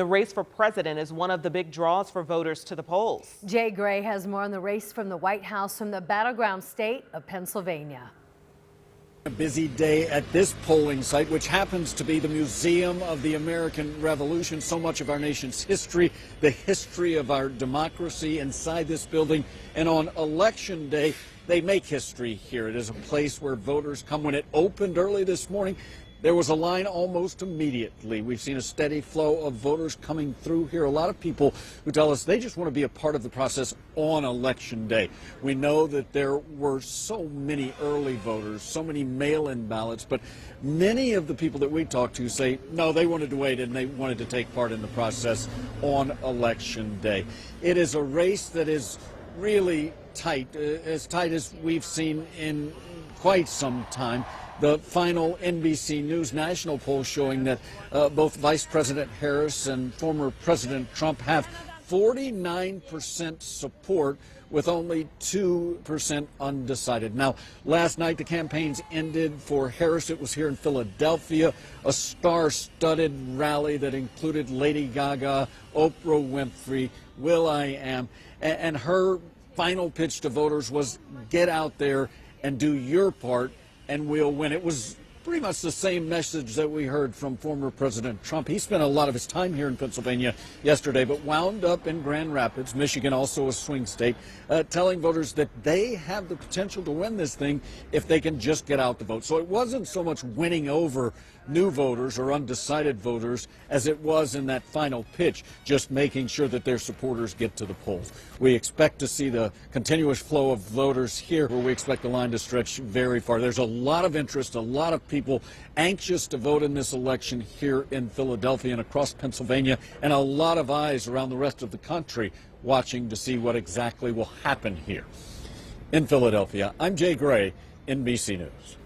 The race for president is one of the big draws for voters to the polls. Jay Gray has more on the race from the White House from the battleground state of Pennsylvania. A busy day at this polling site, which happens to be the Museum of the American Revolution. So much of our nation's history, the history of our democracy inside this building. And on Election Day, they make history here. It is a place where voters come. When it opened early this morning, there was a line almost immediately. We've seen a steady flow of voters coming through here. A lot of people who tell us they just want to be a part of the process on Election Day. We know that there were so many early voters, so many mail-in ballots, but many of the people that we talked to say, no, they wanted to wait and they wanted to take part in the process on Election Day. It is a race that is really tight as we've seen in quite some time. The final NBC News national poll showing that both Vice President Harris and former President Trump have 49% support with only 2% undecided. Now, last night the campaigns ended for Harris. It was here in Philadelphia, a star-studded rally that included Lady Gaga, Oprah Winfrey, will.i.am, and her final pitch to voters was get out there and do your part and we'll win. It was pretty much the same message that we heard from former President Trump. He spent a lot of his time here in Pennsylvania yesterday, but wound up in Grand Rapids, Michigan, also a swing state, telling voters that they have the potential to win this thing if they can just get out to vote. So it wasn't so much winning over new voters or undecided voters as it was in that final pitch, just making sure that their supporters get to the polls. We expect to see the continuous flow of voters here, where we expect the line to stretch very far. There's a lot of interest, a lot of people anxious to vote in this election here in Philadelphia and across Pennsylvania, and a lot of eyes around the rest of the country watching to see what exactly will happen here. In Philadelphia, I'm Jay Gray, NBC News.